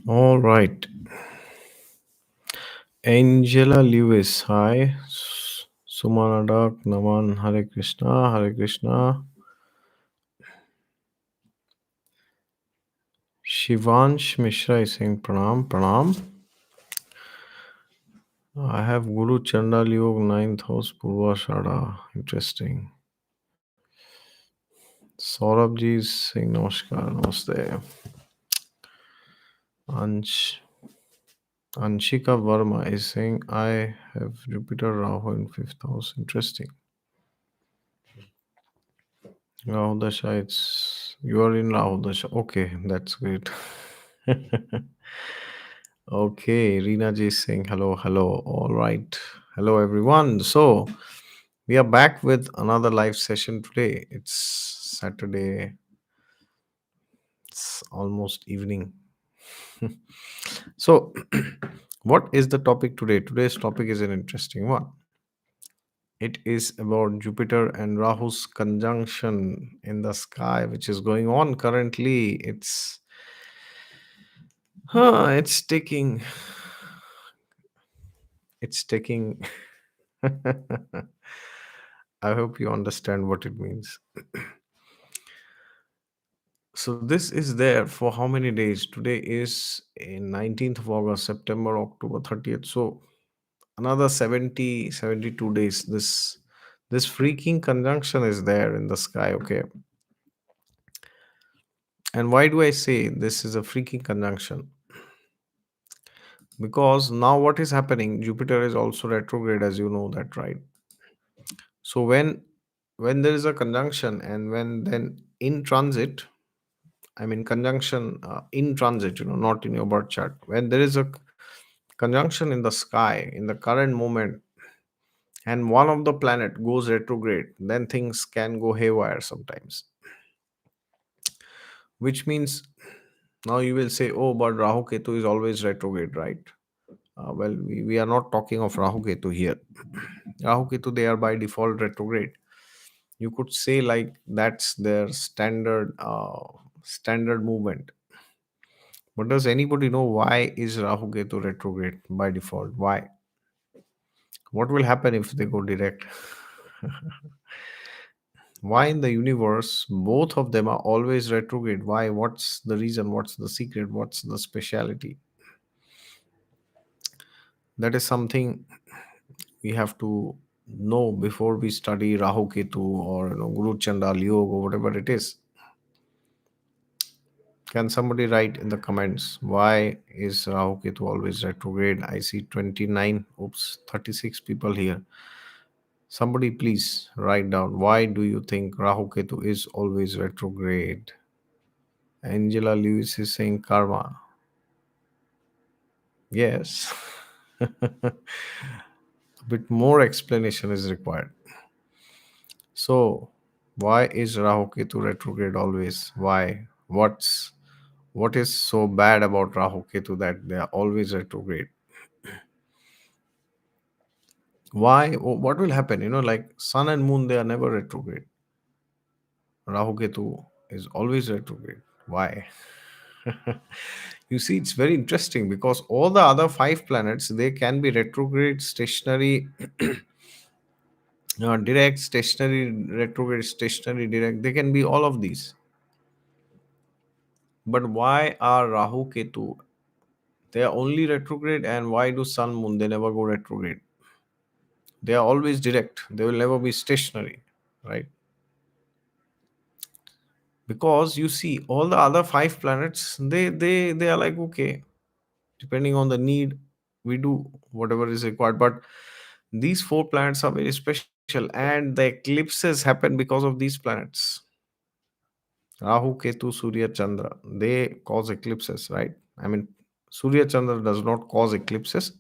All right. Angela Lewis, hi. Sumanadak, Naman, Hare Krishna, Hare Krishna. Shivansh Mishra is saying Pranam, Pranam. I have Guru Chandal Yoga, ninth house, Purvashada. Interesting. Saurabh ji is saying Namaskar, Namaste. Ansh, Anshika Verma is saying I have Jupiter Rahu in fifth house. Interesting. Rahu Dasha, you are in Rahu Dasha. Okay, that's great. Okay, Reena ji is saying hello, hello. All right. Hello, everyone. So, we are back with another live session today. It's Saturday, it's almost evening. So, what is the topic today? Today's topic is an interesting one. It is about Jupiter and Rahu's conjunction in the sky, which is going on currently. It's taking. I hope you understand what it means. So this is there for how many days? Today is in 19th of August, September, October 30th. So another 72 days. This freaking conjunction is there in the sky, okay? And why do I say this is a freaking conjunction? Because now what is happening? Jupiter is also retrograde, as you know that, right? So when there is a conjunction and when then in transit, I mean conjunction in transit, not in your birth chart. When there is a conjunction in the sky in the current moment and one of the planet goes retrograde, then things can go haywire sometimes. Which means now you will say, oh, but Rahu Ketu is always retrograde, right? Well, we are not talking of Rahu Ketu here. Rahu Ketu, they are by default retrograde. You could say like that's their standard movement. But does anybody know why is Rahu Ketu retrograde by default? Why? What will happen if they go direct? Why in the universe both of them are always retrograde? Why? What's the reason? What's the secret? What's the speciality? That is something we have to know before we study Rahu Ketu or Guru Chandal Yoga or whatever it is. Can somebody write in the comments why is Rahu Ketu always retrograde? I see 29, 36 people here. Somebody please write down why do you think Rahu Ketu is always retrograde? Angela Lewis is saying karma. Yes. A bit more explanation is required. So, why is Rahu Ketu retrograde always? Why? What is so bad about Rahu Ketu that they are always retrograde? Why? What will happen? Like Sun and Moon, they are never retrograde. Rahu Ketu is always retrograde. Why? You see, it's very interesting because all the other five planets they can be retrograde, stationary, direct, stationary, retrograde, stationary, direct. They can be all of these. But why are Rahu Ketu? They are only retrograde, and why do Sun Moon? They never go retrograde. They are always direct. They will never be stationary, right? Because you see, all the other five planets, they are like okay, depending on the need, we do whatever is required. But these four planets are very special, and the eclipses happen because of these planets. Rahu, Ketu, Surya, Chandra, they cause eclipses, right? I mean, Surya Chandra does not cause eclipses.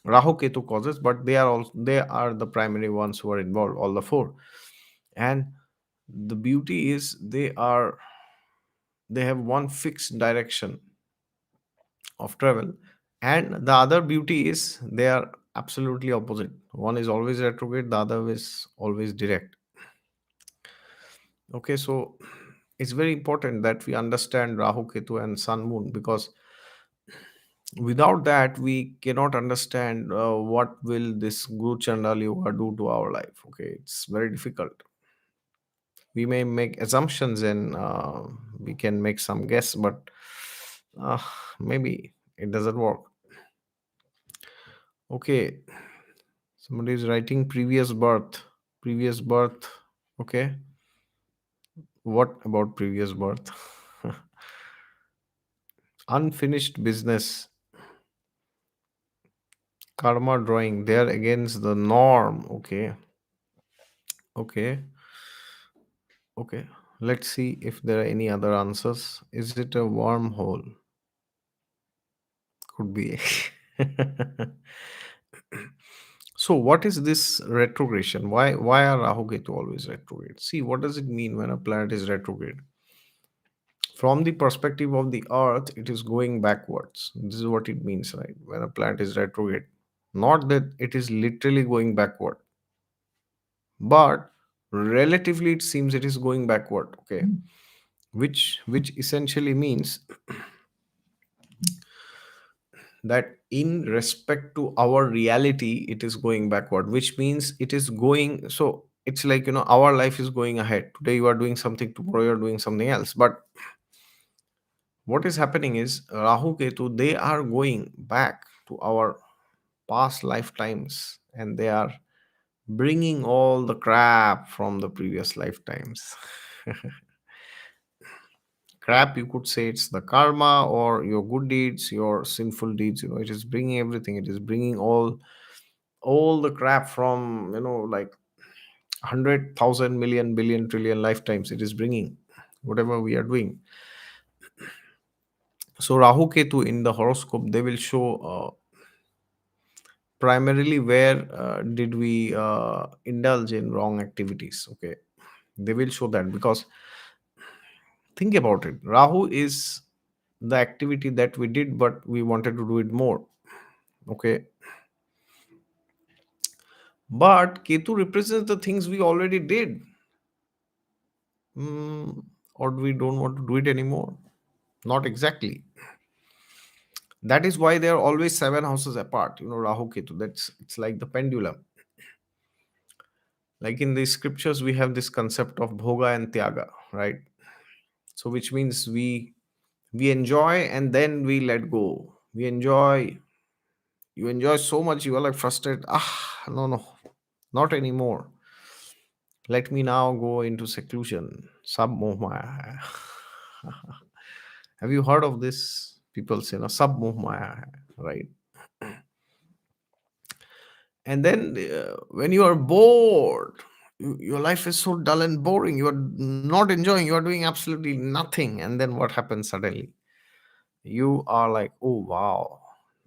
Rahu Ketu causes, but they are the primary ones who are involved, all the four. And the beauty is they have one fixed direction of travel, and the other beauty is they are absolutely opposite. One is always retrograde, the other is always direct. Okay, so it's very important that we understand Rahu Ketu and Sun Moon because Without that, we cannot understand what will this Guru Chandal Yoga do to our life. Okay, it's very difficult. We may make assumptions and we can make some guess, but uh, maybe it doesn't work. Okay, somebody is writing previous birth. Previous birth. Okay, what about previous birth? Unfinished business, karma drawing. They're against the norm. Okay, okay, okay. Let's see if there are any other answers. Is it a wormhole? Could be. So, what is this retrogression? Why are Rahu Ketu always retrograde? See, what does it mean when a planet is retrograde? From the perspective of the Earth, it is going backwards. This is what it means, right? When a planet is retrograde, not that it is literally going backward, but relatively it seems it is going backward. Okay, which essentially means that in respect to our reality it is going backward, which means it is going, so it's like, our life is going ahead. Today you are doing something, tomorrow you are doing something else, but what is happening is Rahu Ketu, they are going back to our past lifetimes, and they are bringing all the crap from the previous lifetimes. Crap, you could say it's the karma or your good deeds, your sinful deeds. It is bringing everything. It is bringing all the crap from, like 100,000 million billion trillion lifetimes. It is bringing whatever we are doing. So Rahu Ketu in the horoscope, they will show primarily where did we indulge in wrong activities. Okay, they will show that, because think about it. Rahu is the activity that we did, but we wanted to do it more. Okay, but Ketu represents the things we already did. Mm, or we don't want to do it anymore. Not exactly. That is why they are always 7 houses apart. Rahu Ketu. It's like the pendulum. Like in the scriptures, we have this concept of bhoga and tyaga, right? So which means we enjoy and then we let go. We enjoy. You enjoy so much, you are like frustrated. No, no, not anymore. Let me now go into seclusion. Sab moh maya hai. Have you heard of this? People say, no, sab moh maya hai, right? And then when you are bored, your life is so dull and boring, you are not enjoying, you are doing absolutely nothing. And then what happens suddenly? You are like, oh wow,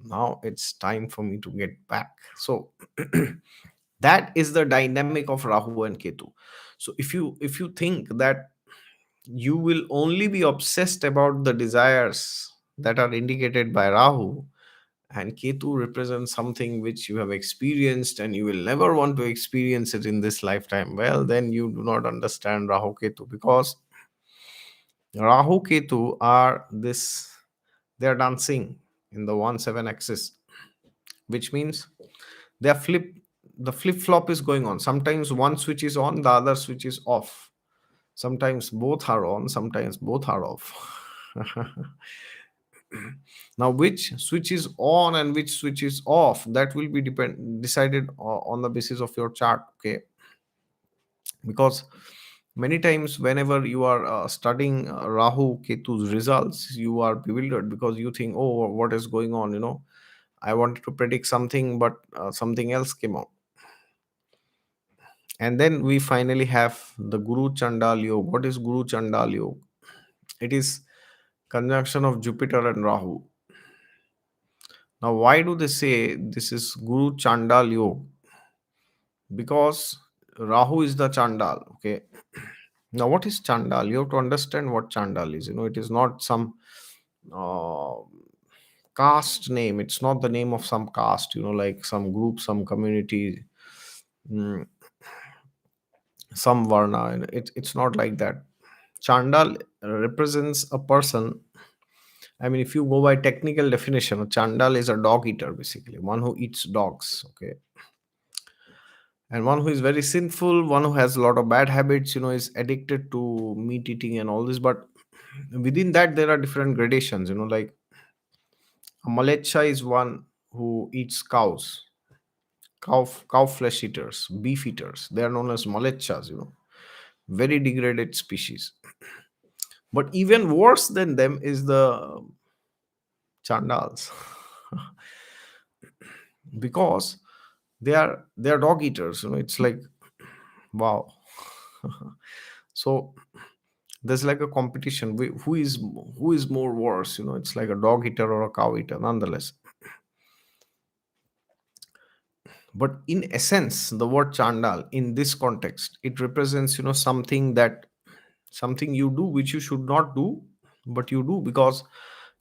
now it's time for me to get back. So that is the dynamic of Rahu and Ketu. So if you think that you will only be obsessed about the desires that are indicated by Rahu, and Ketu represents something which you have experienced and you will never want to experience it in this lifetime, well, then you do not understand Rahu Ketu, because Rahu Ketu are this, they are dancing in the 1 7 axis, which means they are the flip flop is going on. Sometimes one switch is on, the other switch is off. Sometimes both are on, sometimes both are off. Now which switch is on and which switch is off, that will be decided on the basis of your chart. Okay, because many times whenever you are studying Rahu Ketu's results, you are bewildered, because you think, oh, what is going on, I wanted to predict something, but something else came out. And then we finally have the Guru Chandal Yoga. What is Guru Chandal Yoga? It is conjunction of Jupiter and Rahu. Now, why do they say this is Guru Chandal Yoga? Because Rahu is the Chandal. Okay. Now, what is Chandal? You have to understand what Chandal is. It is not some uh, caste name. It's not the name of some caste, like some group, some community, mm, some Varna. It's not like that. Chandal represents a person, I mean, if you go by technical definition, a Chandal is a dog eater, basically, one who eats dogs. Okay. And one who is very sinful, one who has a lot of bad habits, is addicted to meat eating and all this. But within that, there are different gradations, like a Malecha is one who eats cows, cow flesh eaters, beef eaters. They are known as Malechas, very degraded species. But even worse than them is the Chandals, because they are dog eaters. It's like, wow. So there's like a competition. Who is more worse? It's like a dog eater or a cow eater, nonetheless. But in essence, the word Chandal in this context, it represents something you do which you should not do, but you do because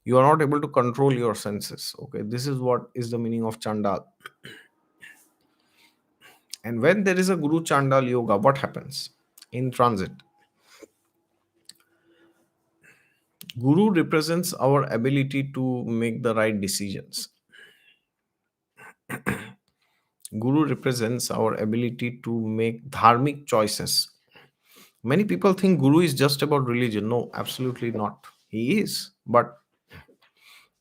you are not able to control your senses. Okay, this is what is the meaning of Chandal. And when there is a Guru Chandal Yoga, what happens in transit? Guru represents our ability to make the right decisions. Guru represents our ability to make dharmic choices. Many people think Guru is just about religion. No, absolutely not. He is. But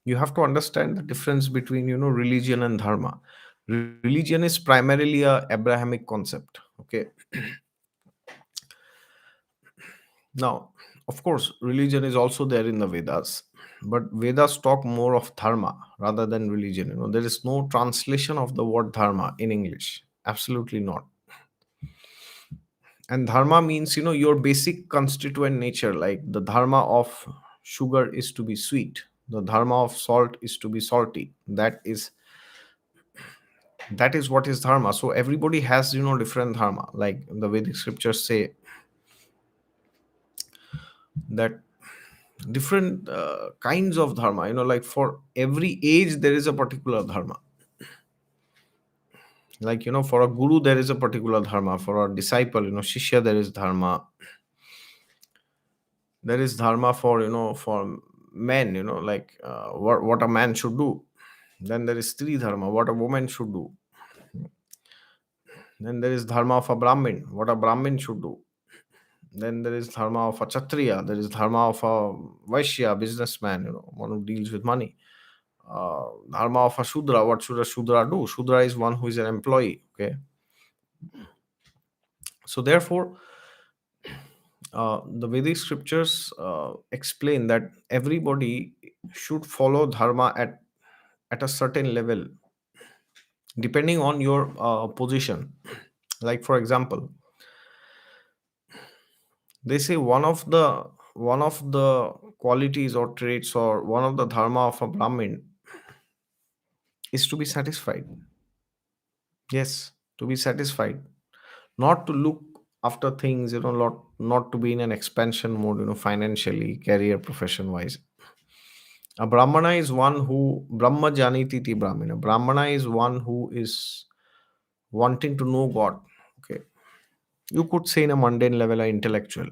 you have to understand the difference between, religion and dharma. Religion is primarily a Abrahamic concept. Okay. Now, of course, religion is also there in the Vedas, but Vedas talk more of dharma rather than religion. There is no translation of the word dharma in English. Absolutely not. And dharma means, your basic constituent nature, like the dharma of sugar is to be sweet, the dharma of salt is to be salty. That is what is dharma. So everybody has, different dharma. Like the Vedic scriptures say that different kinds of dharma, like for every age there is a particular dharma. Like, for a guru there is a particular dharma, for a disciple, shishya, there is dharma. There is dharma for, for men, like what a man should do. Then there is three dharma, what a woman should do. Then there is dharma of a Brahmin, what a Brahmin should do. Then there is dharma of a Kshatriya, there is dharma of a Vaishya, businessman, one who deals with money. Dharma of a Shudra, what should a Shudra do? Shudra is one who is an employee. Okay. So therefore, the Vedic scriptures explain that everybody should follow dharma at a certain level, depending on your position. Like for example, they say one of the qualities or traits or one of the dharma of a Brahmin is to be satisfied. Yes, to be satisfied, not to look after things, not to be in an expansion mode, financially, career, profession wise. A Brahmana is one who Brahma janiti ti Brahmana. Brahmana is one who is wanting to know God. Okay, you could say in a mundane level, an intellectual.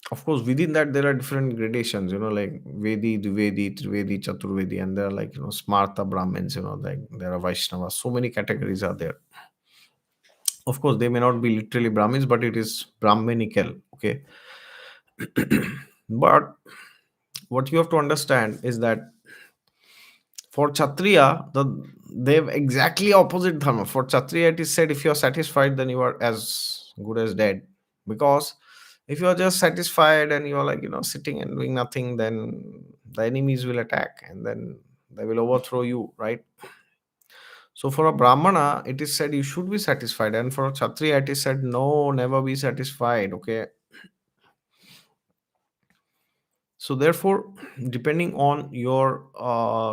Of course, within that there are different gradations, like Vedi, Dvedi, Trivedi, Chaturvedi, and there are like, Smarta Brahmins, like there are Vaishnavas. So many categories are there. Of course, they may not be literally Brahmins, but it is Brahminical. Okay. But what you have to understand is that for Kshatriya, they've exactly opposite dharma. For Kshatriya, it is said if you are satisfied, then you are as good as dead. Because if you are just satisfied and you are like, sitting and doing nothing, then the enemies will attack and then they will overthrow you, right? So for a Brahmana, it is said you should be satisfied. And for a Kshatriya, it is said no, never be satisfied. Okay. So therefore, depending on your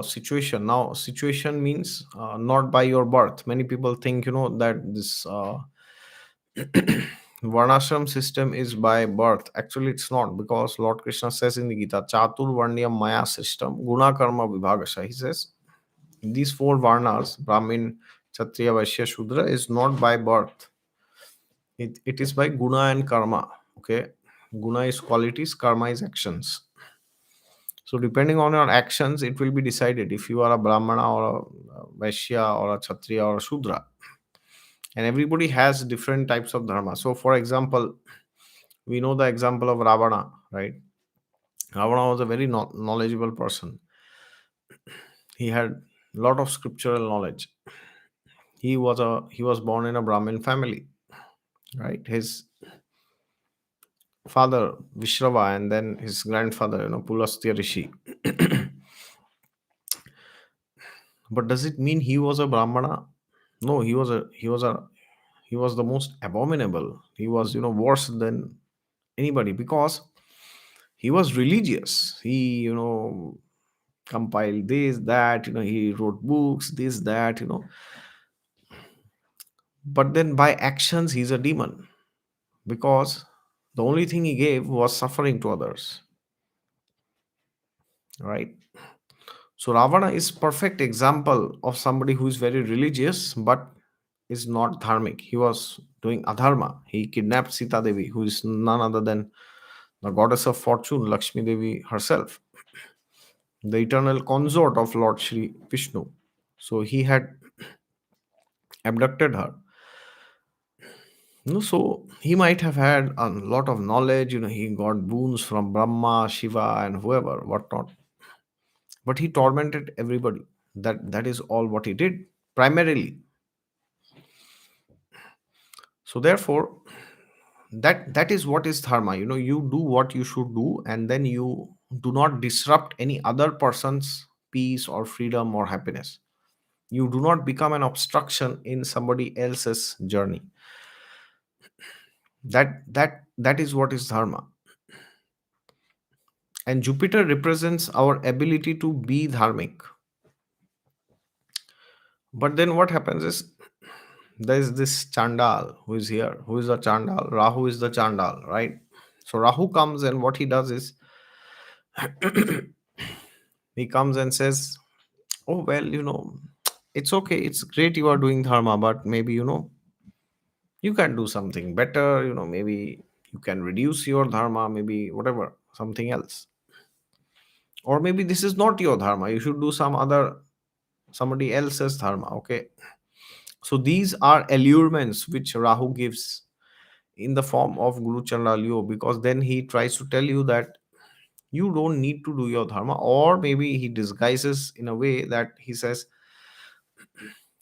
situation, now situation means not by your birth. Many people think, that this varnashram system is by birth. Actually, it's not, because Lord Krishna says in the Gita, Chatur Varnyam Maya system, Guna Karma Vibhagasha. He says these four varnas, Brahmin, Kshatriya, Vaishya, Shudra, is not by birth. It is by guna and karma. Okay. Guna is qualities, karma is actions. So depending on your actions, it will be decided if you are a Brahmana or a Vaishya or a Kshatriya or a Shudra. And everybody has different types of dharma. So for example, we know the example of Ravana, right? Ravana was a very knowledgeable person. He had a lot of scriptural knowledge. He was born in a Brahmin family, right? His father Vishrava and then his grandfather, Pulastya Rishi. But does it mean he was a Brahmana? No, he was the most abominable. He was, worse than anybody because he was religious. He, compiled this, that, he wrote books, this, that, but then by actions he's a demon because the only thing he gave was suffering to others, right? So Ravana is perfect example of somebody who is very religious but is not dharmic. He was doing adharma. He kidnapped Sita Devi, who is none other than the goddess of fortune, Lakshmi Devi herself, the eternal consort of Lord Shri Vishnu. So he had abducted her. No, so he might have had a lot of knowledge. He got boons from Brahma, Shiva, and whoever, whatnot. But he tormented everybody. That is all what he did primarily. So therefore, that is what is dharma. You do what you should do, and then you do not disrupt any other person's peace or freedom or happiness. You do not become an obstruction in somebody else's journey. That is what is dharma. And Jupiter represents our ability to be dharmic. But then what happens is there is this Chandal who is here. Who is the Chandal? Rahu is the Chandal, right? So Rahu comes and what he does is he comes and says, oh, well, it's okay. It's great you are doing dharma, but maybe, you can do something better. Maybe you can reduce your dharma, maybe whatever, something else. Or maybe this is not your dharma. You should do somebody else's dharma. Okay. So these are allurements which Rahu gives in the form of Guru Chandal Yoga, because then he tries to tell you that you don't need to do your dharma, or maybe he disguises in a way that he says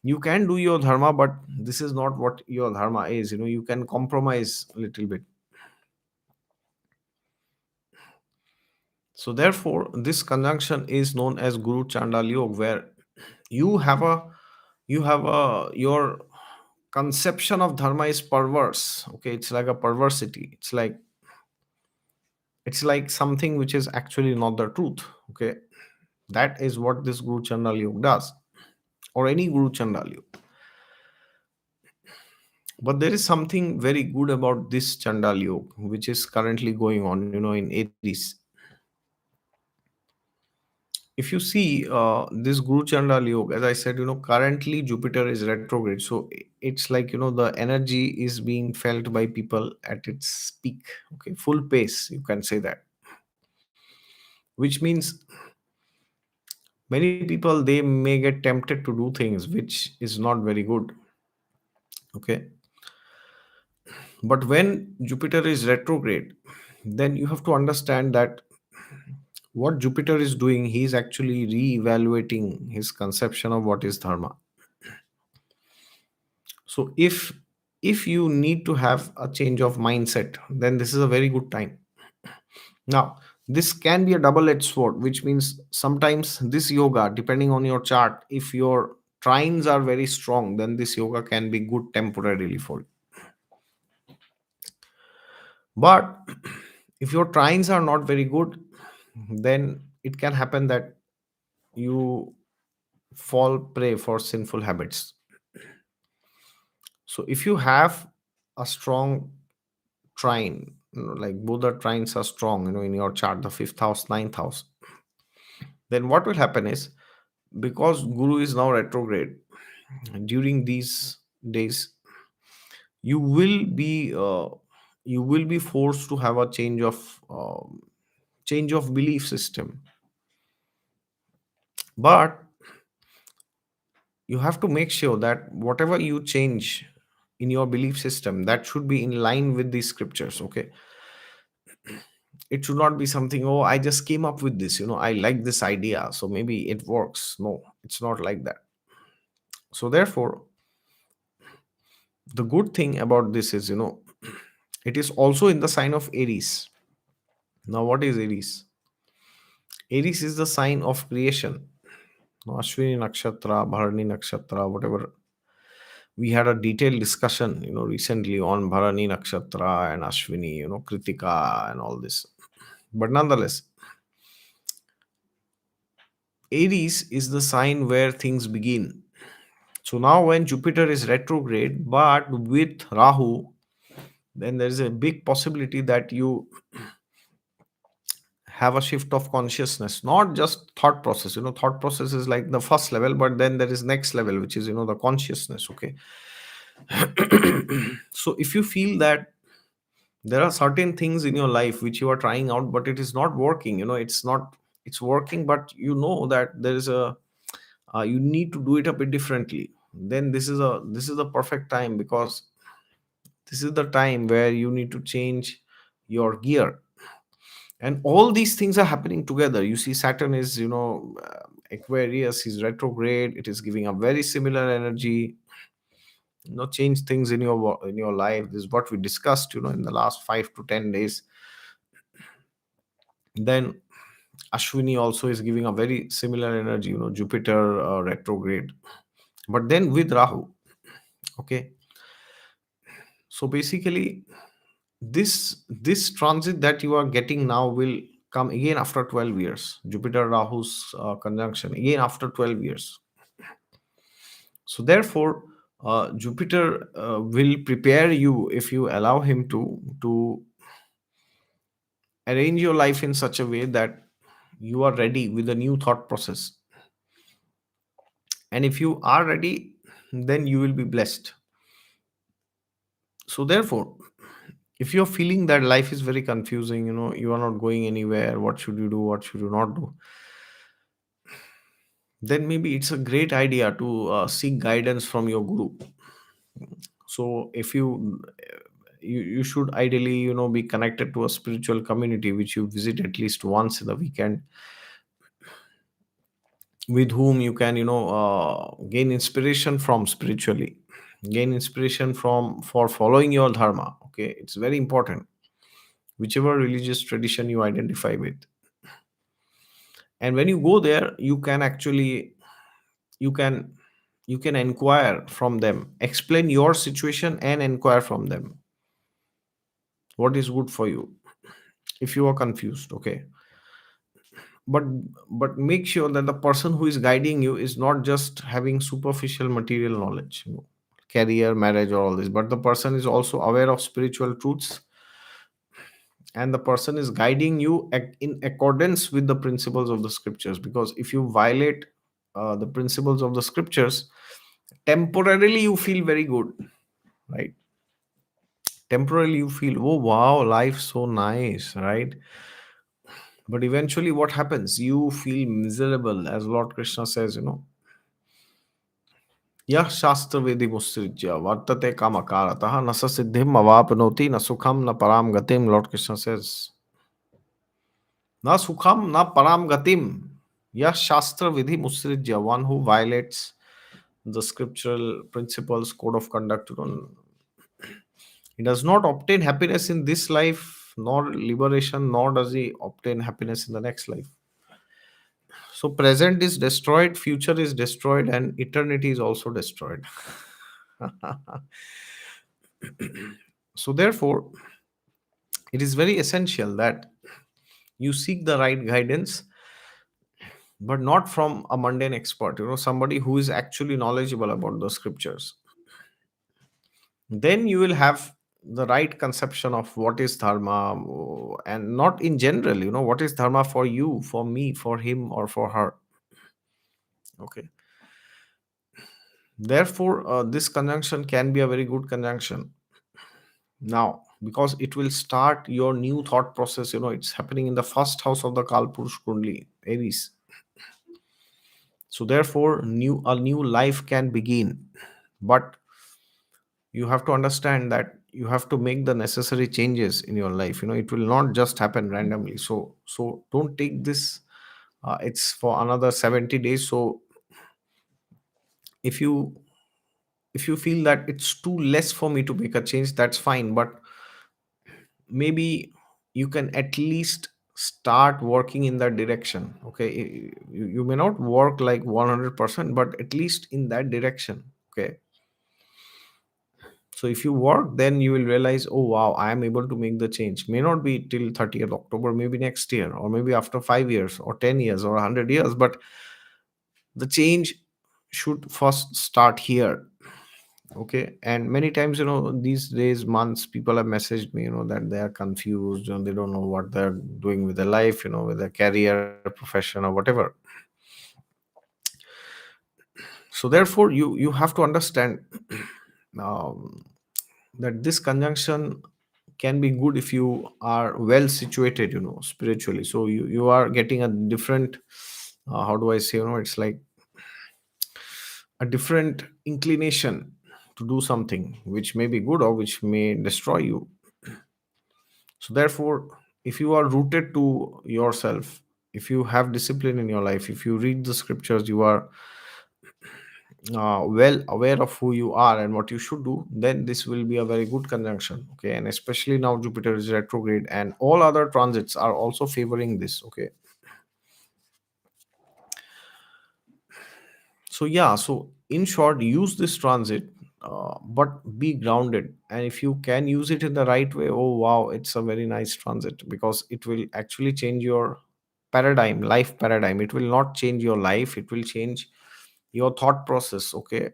you can do your dharma, but this is not what your dharma is. You can compromise a little bit. So therefore, this conjunction is known as Guru Chandal Yoga, where you have a your conception of dharma is perverse. Okay, it's like a perversity. It's like something which is actually not the truth. Okay, that is what this Guru Chandal Yoga does, or any Guru Chandal Yoga. But there is something very good about this Chandal Yoga, which is currently going on, in Aries. If you see this Guru Chandal Yoga, as I said, currently Jupiter is retrograde. So it's like, the energy is being felt by people at its peak, okay, full pace, you can say that. Which means many people, they may get tempted to do things which is not very good, okay. But when Jupiter is retrograde, then you have to understand that what Jupiter is doing, he is actually re-evaluating his conception of what is dharma. So if you need to have a change of mindset, then this is a very good time. Now, this can be a double-edged sword, which means sometimes this yoga, depending on your chart, if your trines are very strong, then this yoga can be good temporarily for you. But if your trines are not very good, then it can happen that you fall prey for sinful habits. So if you have a strong trine, like both the trines are strong, in your chart, the fifth house, ninth house, then what will happen is, because Guru is now retrograde during these days, you will be forced to have a change of belief system. But you have to make sure that whatever you change in your belief system, that should be in line with the scriptures. Okay, it should not be something, oh, I just came up with this, I like this idea, so maybe it works. No, it's not like that. So therefore, the good thing about this is, it is also in the sign of Aries. Now, what is Aries? Aries is the sign of creation. Now, Ashwini Nakshatra, Bharani Nakshatra, whatever. We had a detailed discussion, recently on Bharani Nakshatra and Ashwini, Kritika and all this. But nonetheless, Aries is the sign where things begin. So now when Jupiter is retrograde, but with Rahu, then there is a big possibility that you have a shift of consciousness, not just thought process. Thought process is like the first level, but then there is next level, which is, the consciousness. Okay. So if you feel that there are certain things in your life which you are trying out, but it is not working, it's working, but that there is a you need to do it a bit differently, then this is a perfect time, because this is the time where you need to change your gear. And all these things are happening together. You see, Saturn is, Aquarius is retrograde. It is giving a very similar energy, change things in your in your life. This is what we discussed, in the last 5 to 10 days. Then Ashwini also is giving a very similar energy, Jupiter retrograde, but then with Rahu. Okay. So basically, this transit that you are getting now will come again after 12 years. Jupiter Rahu's conjunction again after 12 years. So therefore, Jupiter will prepare you, if you allow him to arrange your life in such a way that you are ready with a new thought process. And if you are ready, then you will be blessed. So therefore, if you're feeling that life is very confusing, you are not going anywhere, what should you do, what should you not do, then maybe it's a great idea to seek guidance from your guru. So if you should ideally, be connected to a spiritual community which you visit at least once in the weekend, with whom you can, gain inspiration from spiritually, gain inspiration from for following your dharma. Okay, it's very important, whichever religious tradition you identify with. And when you go there, you can actually, you can you can inquire from them, explain your situation and inquire from them what is good for you if you are confused. Okay. but but make sure that the person who is guiding you is not just having superficial material knowledge, career, marriage, or all this, but the person is also aware of spiritual truths, and the person is guiding you in accordance with the principles of the scriptures. Because if you violate the principles of the scriptures, temporarily you feel very good, right? Temporarily you feel, oh wow, life's so nice, right? But eventually what happens, you feel miserable, as Lord Krishna says, यह शास्त्र वेदी मुत्सृज्य वर्तते कामकारतः न स सिद्धिम अवापनोति न सुखम न पराम गतिम. Lord Krishna says, न सुखम न पराम गतिम. यह शास्त्र विधि मुत्सृज्य, one who violates the scriptural principles, code of conduct, he does not obtain happiness in this life, nor liberation, nor does he obtain happiness in the next life. So present is destroyed, future is destroyed, and eternity is also destroyed. So therefore, it is very essential that you seek the right guidance, but not from a mundane expert, somebody who is actually knowledgeable about the scriptures. Then you will have the right conception of what is dharma, and not in general, what is dharma for you, for me, for him, or for her. Okay. Therefore, this conjunction can be a very good conjunction now, because it will start your new thought process. It's happening in the first house of the Kalpurush Kundli, Aries. So therefore, a new life can begin. But you have to understand that you have to make the necessary changes in your life. It will not just happen randomly. So don't take this, it's for another 70 days. So if you if you feel that it's too less for me to make a change, that's fine. But maybe you can at least start working in that direction. Okay, you may not work like 100%, but at least in that direction. Okay, so if you work, then you will realize, oh wow, I am able to make the change. May not be till 30th October, maybe next year, or maybe after 5 years or 10 years or 100 years, but the change should first start here. Okay, and many times, these days, months, people have messaged me, that they are confused and they don't know what they're doing with their life, with their career, profession, or whatever. So therefore, you have to understand um, that this conjunction can be good if you are well situated, spiritually. So you are getting a different, how do I say, it's like a different inclination to do something which may be good or which may destroy you. So therefore, if you are rooted to yourself, if you have discipline in your life, if you read the scriptures, you are well aware of who you are and what you should do, then this will be a very good conjunction. Okay, and especially now Jupiter is retrograde and all other transits are also favoring this. Okay, so yeah, so in short, use this transit, but be grounded. And if you can use it in the right way, oh wow, it's a very nice transit, because it will actually change your paradigm, life paradigm. It will not change your life, it will change your thought process. Okay,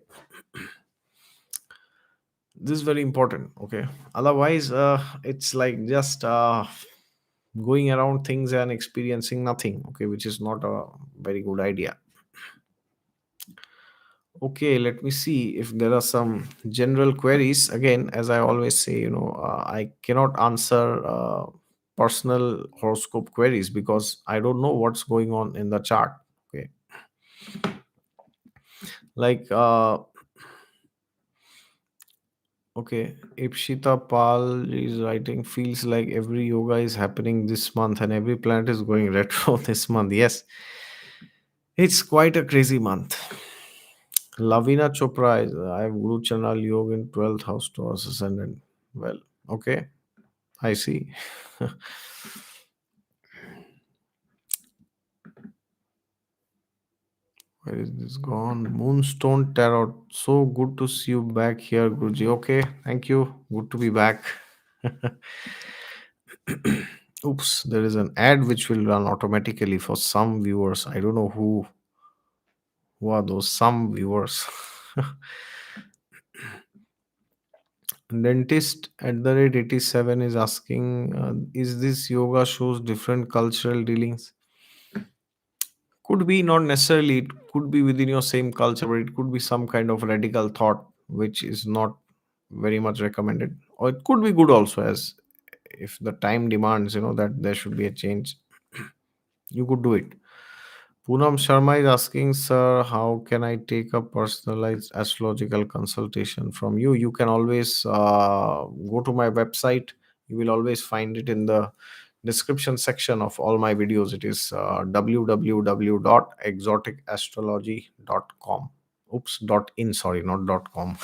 this is very important. Okay, otherwise, it's like just going around things and experiencing nothing. Okay, which is not a very good idea. Okay, let me see if there are some general queries. Again, as I always say, I cannot answer personal horoscope queries because I don't know what's going on in the chart. Okay, like, okay, Ipshita Pal is writing, feels like every yoga is happening this month and every planet is going retro this month. Yes, it's quite a crazy month. Lavina Chopra is, I have Guru Chandal Yoga in 12th house to ascendant. Well, okay, I see. Where is this gone? Moonstone Tarot. So good to see you back here, Guruji. Okay, thank you. Good to be back. Oops, there is an ad which will run automatically for some viewers. I don't know who are those some viewers. Dentist at the rate 87 is asking, is this yoga shows different cultural dealings? Could be, not necessarily. It could be within your same culture, but it could be some kind of radical thought which is not very much recommended. Or it could be good also, as if the time demands, that there should be a change, you could do it. Poonam Sharma is asking, sir, how can I take a personalized astrological consultation from you? You can always go to my website. You will always find it in the description section of all my videos. It is www.exoticastrology.com. Oops, .in, sorry, not .com.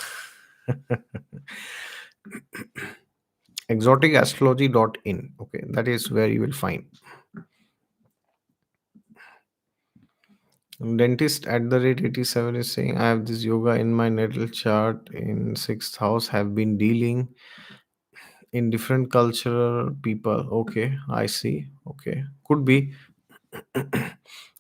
Exoticastrology.in. Okay, that is where you will find. Dentist at the rate 87 is saying, I have this yoga in my natal chart in sixth house, have been dealing in different cultural people. Okay, I see. Okay, could be.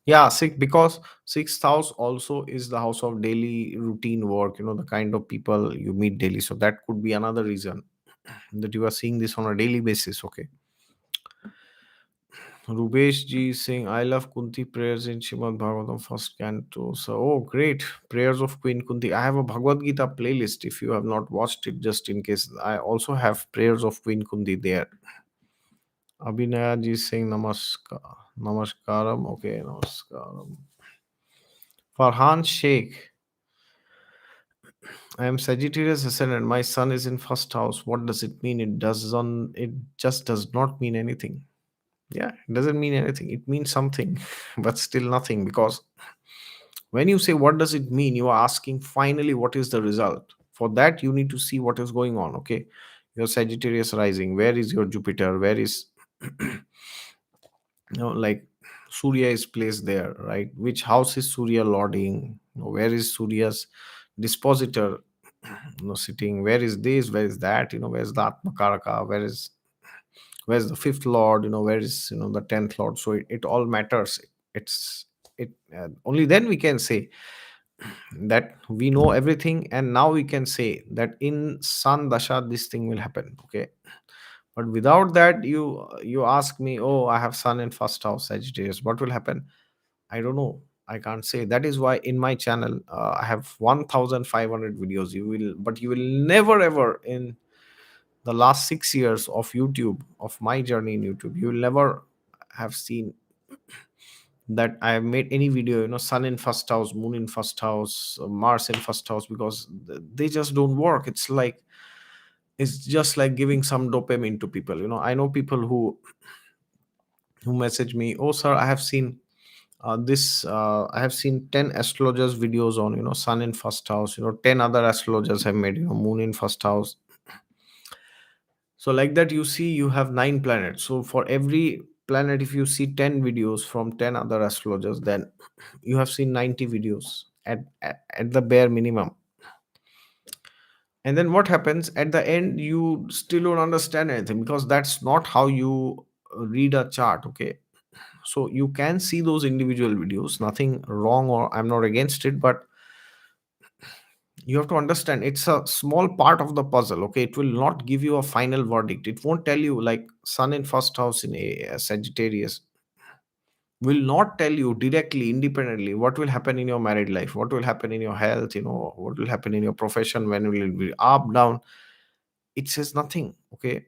Yeah, sick, because sixth house also is the house of daily routine work, the kind of people you meet daily. So that could be another reason that you are seeing this on a daily basis. Okay. Rubesh ji is saying, I love Kunti prayers in Shrimad Bhagavatam first canto. So, oh, great. Prayers of Queen Kunti. I have a Bhagavad Gita playlist. If you have not watched it, just in case, I also have prayers of Queen Kunti there. Abhinaya ji is saying, Namaskar. Namaskaram. Okay, Namaskaram. Farhan Sheikh, I am Sagittarius ascendant. My sun is in first house. What does it mean? It just does not mean anything. Yeah, it doesn't mean anything. It means something, but still nothing. Because when you say what does it mean, you are asking finally what is the result. For that, you need to see what is going on. Okay, your Sagittarius rising. Where is your Jupiter? Where is like Surya is placed there, right? Which house is Surya lording? Where is Surya's dispositor sitting? Where is this? Where is that? Where's the Atmakaraka? Where's the fifth lord? Where is the 10th lord? So it all matters. It's it Only then we can say that we know everything, and now we can say that in Sun Dasha this thing will happen. Okay, but without that, you ask me, oh, I have Sun in first house Sagittarius, what will happen? I don't know. I can't say. That is why in my channel I have 1,500 videos. You will never ever in the last 6 years of YouTube, of my journey in YouTube, you will never have seen that I have made any video, Sun in first house, Moon in first house, Mars in first house, because they just don't work. It's just like giving some dopamine to people. I know people who message me, oh sir, I have seen this I have seen 10 astrologers videos on Sun in first house, 10 other astrologers have made Moon in first house. So like that, you see, you have 9 planets. So for every planet, if you see 10 videos from 10 other astrologers, then you have seen 90 videos at the bare minimum. And then what happens at the end? You still don't understand anything, because that's not how you read a chart. Okay, so you can see those individual videos, nothing wrong, or I'm not against it, but you have to understand it's a small part of the puzzle. Okay, it will not give you a final verdict. It won't tell you like Sun in first house in a Sagittarius will not tell you directly, independently, what will happen in your married life, what will happen in your health, what will happen in your profession, when will it be up, down. It says nothing. Okay,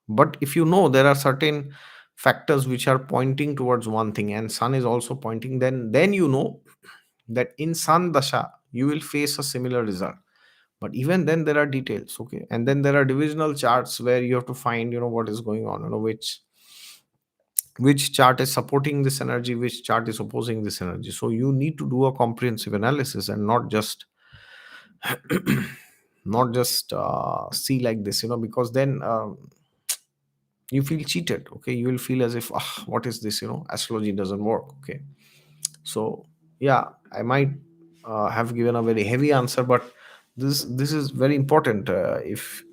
but if you know there are certain factors which are pointing towards one thing, and Sun is also pointing, then you know that in Sun Dasha you will face a similar result. But even then there are details. Okay, and then there are divisional charts where you have to find what is going on, which chart is supporting this energy, which chart is opposing this energy. So you need to do a comprehensive analysis, and not just see like this, because then you feel cheated. Okay, you will feel as if, what is this, astrology doesn't work. Okay, so yeah, I might have given a very heavy answer, but this is very important. If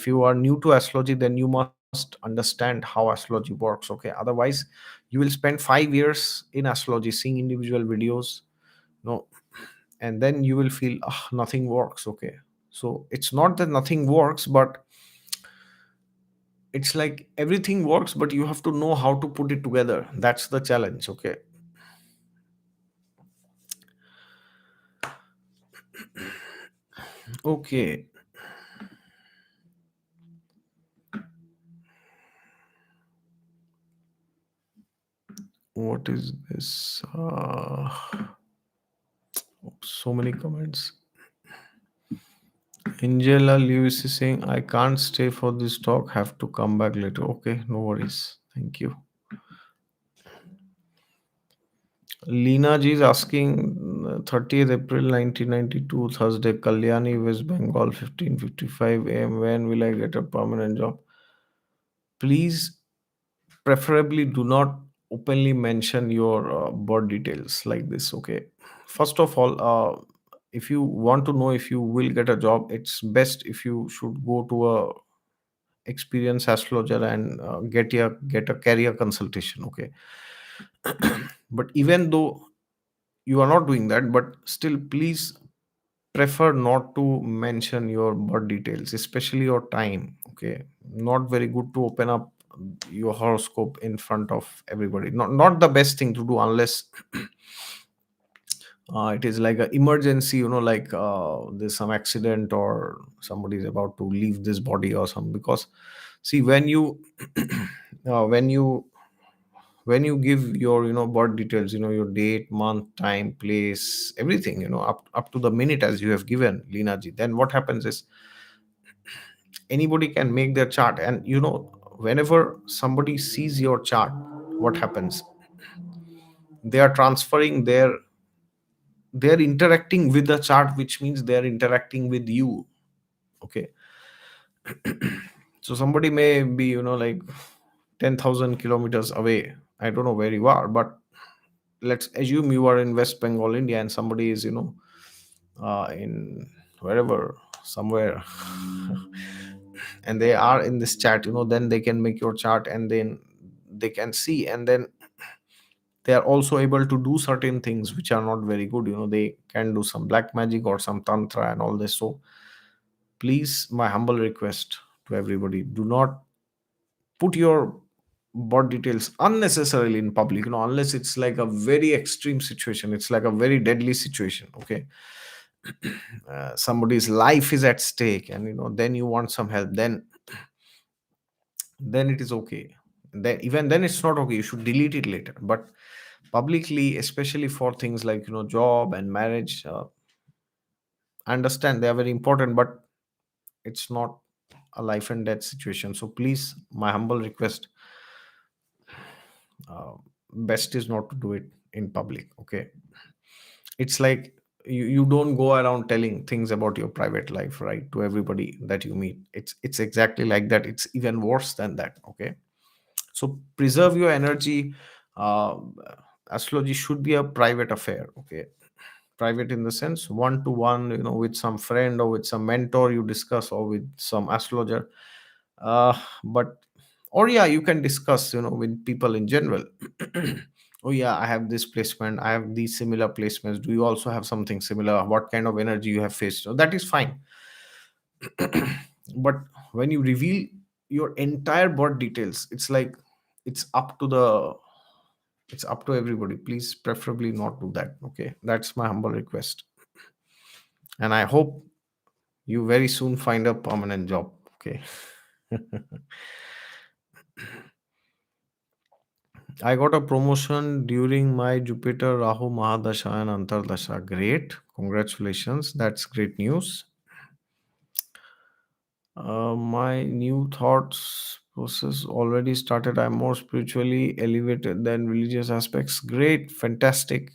you are new to astrology, then you must understand how astrology works. Okay, otherwise you will spend 5 years in astrology seeing individual videos, no, and then you will feel, nothing works. Okay, so it's not that nothing works, but it's like everything works, but you have to know how to put it together. That's the challenge. Okay, okay. What is this? So many comments. Angela Lewis is saying, I can't stay for this talk, have to come back later. Okay, no worries. Thank you. Leena ji is asking, 30th April 1992, Thursday, Kalyani, West Bengal, 15:55 a.m. When will I get a permanent job? Please, preferably do not openly mention your birth details like this. Okay, first of all, if you want to know if you will get a job, it's best if you should go to a experienced astrologer and get a career consultation. Okay, but even though you are not doing that, but still, please prefer not to mention your birth details, especially your time. Okay, not very good to open up your horoscope in front of everybody. Not the best thing to do, unless it is like an emergency, like there's some accident or somebody is about to leave this body or something. Because see, when you when you give your birth details, your date, month, time, place, everything, up to the minute as you have given, Lina ji, then what happens is anybody can make their chart. And whenever somebody sees your chart, what happens, they are transferring they're interacting with the chart, which means they're interacting with you. Okay. So somebody may be like 10,000 kilometers away. I don't know where you are, but let's assume you are in West Bengal, India, and somebody is in wherever, somewhere, and they are in this chat, then they can make your chart, and then they can see, and then they are also able to do certain things which are not very good. They can do some black magic or some tantra and all this. So please, my humble request to everybody, do not put your birth details unnecessarily in public, unless it's like a very extreme situation, it's like a very deadly situation. Okay. Somebody's life is at stake, and then you want some help, then it is okay. Then even then it's not okay, you should delete it later. But publicly, especially for things like job and marriage, I understand they are very important, but it's not a life and death situation. So please, my humble request, uh, best is not to do it in public. Okay. It's like you don't go around telling things about your private life, right, to everybody that you meet. It's exactly like that. It's even worse than that. Okay. So preserve your energy. uh, Astrology should be a private affair. Okay. Private in the sense one to one, with some friend or with some mentor you discuss, or with some astrologer. But or yeah, you can discuss with people in general. Oh yeah, I have this placement, I have these similar placements, do you also have something similar, what kind of energy you have faced, so that is fine. But when you reveal your entire birth details, it's like it's up to the it's up to everybody. Please preferably not do that. Okay, that's my humble request. And I hope you very soon find a permanent job. Okay. I got a promotion during my Jupiter Rahu Mahadasha and Antardasha. Great. Congratulations. That's great news. My new thoughts process already started. I'm more spiritually elevated than religious aspects. Great. Fantastic.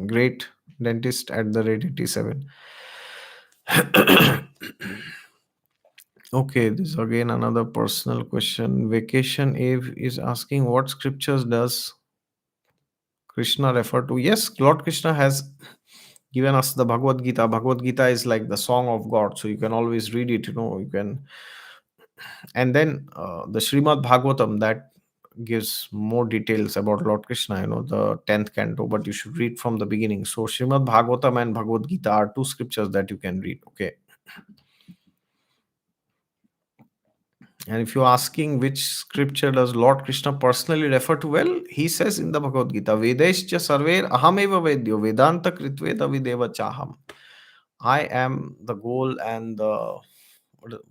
Great. Dentist at the rate 87. Okay, this is again another personal question. Vacation Ave is asking, what scriptures does Krishna refer to? Yes, Lord Krishna has given us the Bhagavad Gita. Bhagavad Gita is like the song of God, so you can always read it. You can, and then the Srimad Bhagavatam, that gives more details about Lord Krishna. The 10th canto, but you should read from the beginning. So Srimad Bhagavatam and Bhagavad Gita are two scriptures that you can read. Okay. And if you're asking which scripture does Lord Krishna personally refer to, well, he says in the Bhagavad Gita, Vedescha sarver ahameva vedyo vedanta kritveda videva chaham. I am the goal and the,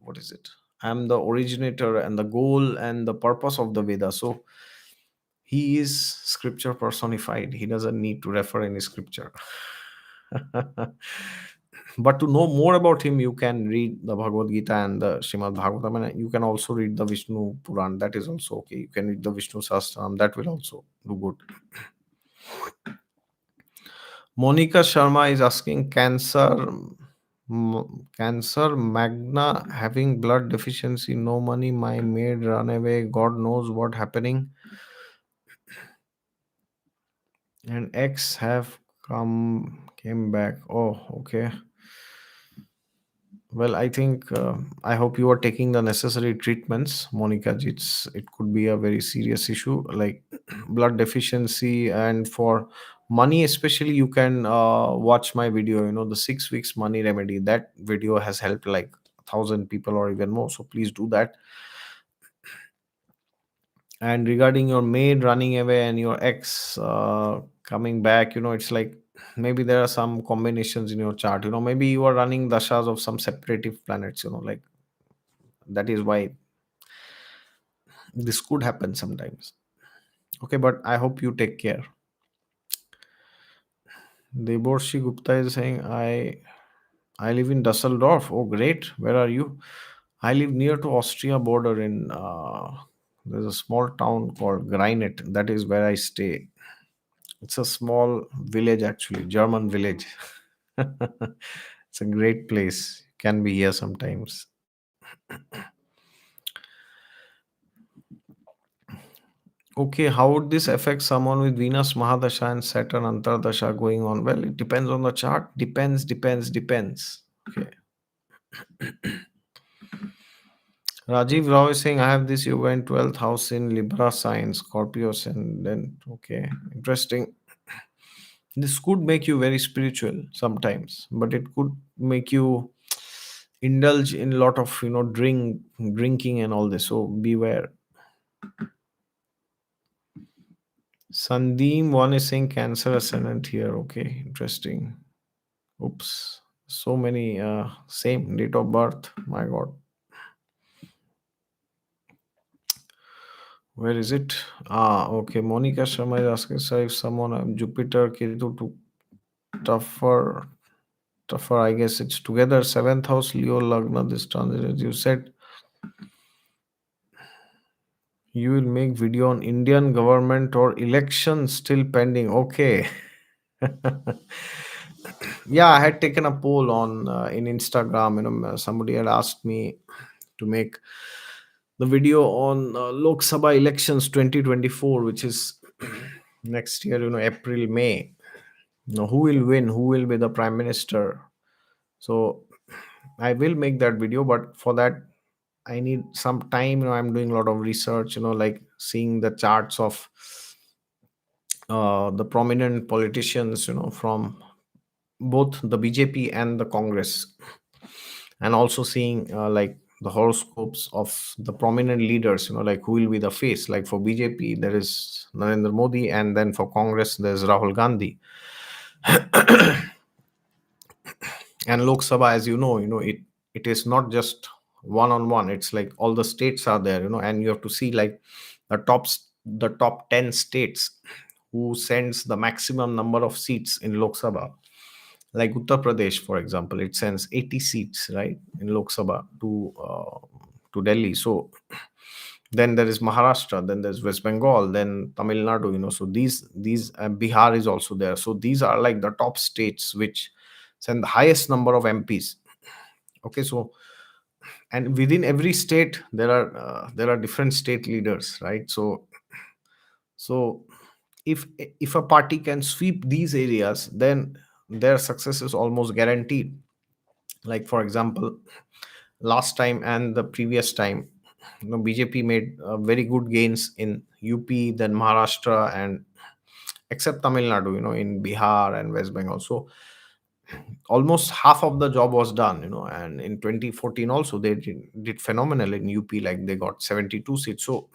what is it? I am the originator and the goal and the purpose of the Veda. So he is scripture personified. He doesn't need to refer any scripture. But to know more about him, you can read the Bhagavad Gita and the Srimad Bhagavatam, and you can also read the Vishnu Puran. That is also okay. You can read the Vishnu Sahasranam. That will also do good. Monica Sharma is asking, cancer, magna, having blood deficiency, no money, my maid run away, God knows what happening, and ex have came back. Oh, okay. Well, I think I hope you are taking the necessary treatments, Monica ji. It could be a very serious issue like blood deficiency, and for money especially, you can watch my video. The 6 weeks money remedy. That video has helped like 1,000 people or even more. So please do that. And regarding your maid running away and your ex coming back, it's like maybe there are some combinations in your chart. Maybe you are running dashas of some separative planets. Like that is why this could happen sometimes. Okay, but I hope you take care. Deborshi Gupta is saying, I live in Dusseldorf. Oh, great. Where are you? I live near to Austria border in there's a small town called Greinet. That is where I stay. It's a small village actually, German village. It's a great place. Can be here sometimes. Okay, how would this affect someone with Venus Mahadasha and Saturn Antardasha going on? Well, it depends on the chart. Depends. Okay. Rajiv Rao is saying, I have this yoga in 12th house in Libra sign, Scorpios, and then, okay, interesting. This could make you very spiritual sometimes, but it could make you indulge in a lot of, drinking and all this. So beware. Sandeem, one is saying Cancer ascendant here. Okay, interesting. Oops. So many, same date of birth. My God. Where is it? Okay. Monica Sharma is asking, sir, if someone Jupiter, Ketu to tougher, tougher, I guess it's together. Seventh house, Leo, Lagna, this transit. As you said, you will make video on Indian government or election still pending. Okay. Yeah, I had taken a poll on in Instagram. Somebody had asked me to make the video on Lok Sabha elections 2024, which is next year, April, May. Who will win? Who will be the prime minister? So I will make that video, but for that, I need some time. I'm doing a lot of research, like seeing the charts of the prominent politicians, from both the BJP and the Congress, and also seeing like the horoscopes of the prominent leaders, like who will be the face. Like for BJP, there is Narendra Modi, and then for Congress, there's Rahul Gandhi. And Lok Sabha, as it is not just one on one. It's like all the states are there, and you have to see like the top 10 states who sends the maximum number of seats in Lok Sabha. Like Uttar Pradesh, for example, it sends 80 seats, right, in Lok Sabha to Delhi. So then there is Maharashtra, then there's West Bengal, then Tamil Nadu. So these Bihar is also there. So these are like the top states which send the highest number of MPs. Okay, so and within every state there are different state leaders, right? So if a party can sweep these areas, then their success is almost guaranteed. Like for example, last time and the previous time, BJP made very good gains in UP, then Maharashtra, and except Tamil Nadu, in Bihar and West Bengal. So almost half of the job was done, and in 2014 also they did phenomenal in UP, like they got 72 seats. So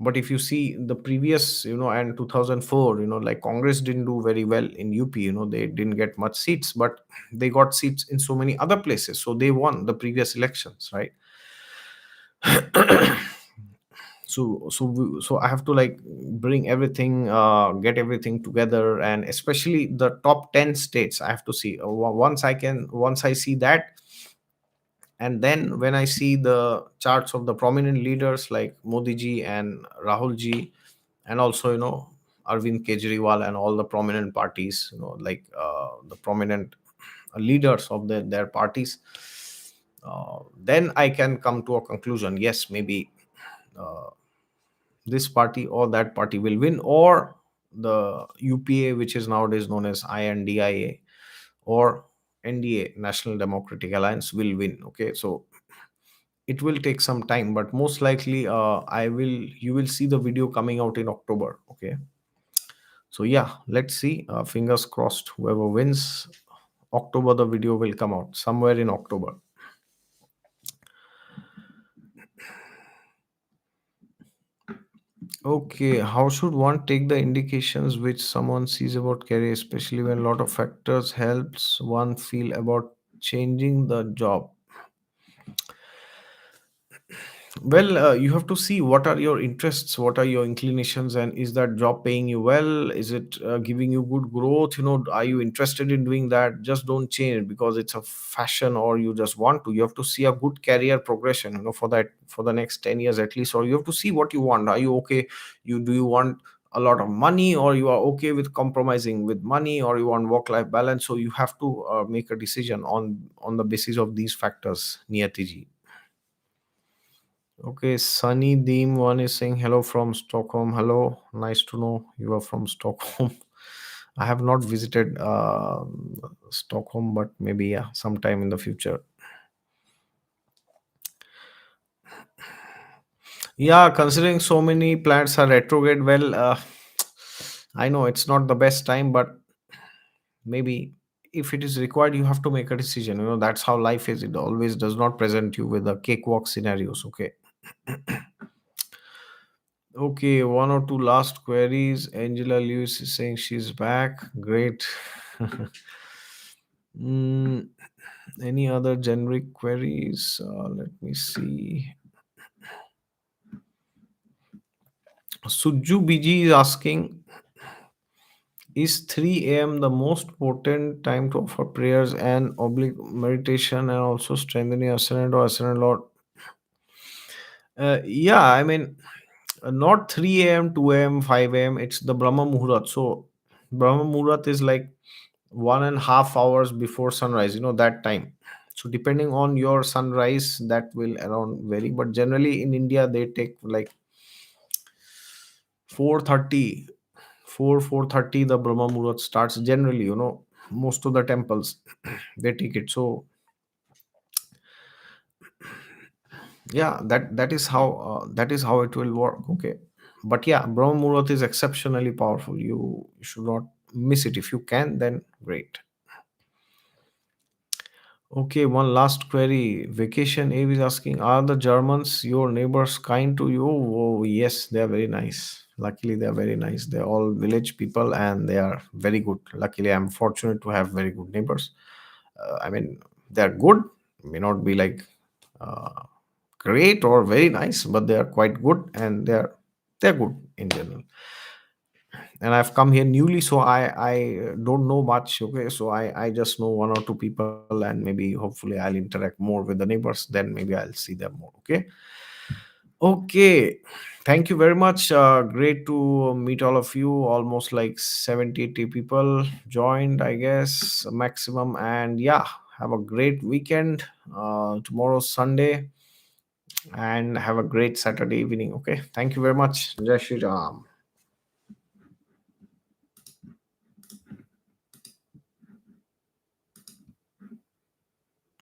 but if you see the previous, and 2004, like Congress didn't do very well in UP. They didn't get much seats, but they got seats in so many other places, so they won the previous elections, right? So I have to like bring everything, get everything together, and especially the top 10 states I have to see. Once I see that, and then when I see the charts of the prominent leaders like Modi ji and Rahul ji, and also Arvind Kejriwal and all the prominent parties, like the prominent leaders of their parties, then I can come to a conclusion. Yes, maybe uh, this party or that party will win, or the UPA, which is nowadays known as INDIA, or NDA, National Democratic Alliance, will win. Okay, so it will take some time, but most likely you will see the video coming out in October. Okay, so yeah, let's see. Fingers crossed, whoever wins, October the video will come out, somewhere in October. Okay, how should one take the indications which someone sees about career, especially when a lot of factors helps one feel about changing the job? Well, you have to see what are your interests, what are your inclinations, and is that job paying you well? Is it giving you good growth? Are you interested in doing that? Just don't change it because it's a fashion or you just want to. You have to see a good career progression, for that, for the next 10 years at least, or you have to see what you want. Are you okay? Do you want a lot of money, or you are okay with compromising with money, or you want work life balance? So you have to make a decision on the basis of these factors, Niyati. Okay, Sunny Deem one is saying hello from Stockholm. Hello, nice to know you are from Stockholm. I have not visited Stockholm, but maybe yeah, sometime in the future. Yeah, considering so many planets are retrograde, well, I know it's not the best time, but maybe if it is required, you have to make a decision. That's how life is. It always does not present you with a cakewalk scenarios. Okay. Okay, one or two last queries. Angela Lewis is saying she's back. Great. Mm, any other generic queries? Let me see. Suju Biji is asking, is 3 a.m. the most potent time to offer prayers and oblique meditation and also strengthening ascendant or ascendant lord? Yeah, I mean, not 3 a.m., 2 a.m., 5 a.m. It's the Brahma Muhurat. So, Brahma Muhurat is like 1.5 hours before sunrise, that time. So, depending on your sunrise, that will around vary. But generally in India, they take like 4:30, 4:30. The Brahma Muhurat starts generally, most of the temples they take it. So, yeah, that is how it will work. Okay, but yeah, Brahma Muhurat is exceptionally powerful. You should not miss it. If you can, then great. Okay, one last query. Vacation Abe is asking, are the Germans your neighbors kind to you? Oh yes, they are very nice. Luckily they are very nice. They're all village people and they are very good. Luckily I'm fortunate to have very good neighbors. I mean, they're good, may not be like uh, great or very nice, but they are quite good, and they're good in general. And I've come here newly, so I don't know much. Okay, so I just know one or two people, and maybe hopefully I'll interact more with the neighbors. Then maybe I'll see them more. Okay. Okay, thank you very much. Great to meet all of you. Almost like 70-80 people joined, I guess, maximum. And yeah, have a great weekend. Tomorrow's Sunday, and have a great Saturday evening. Okay, thank you very much. Jai Shri Ram.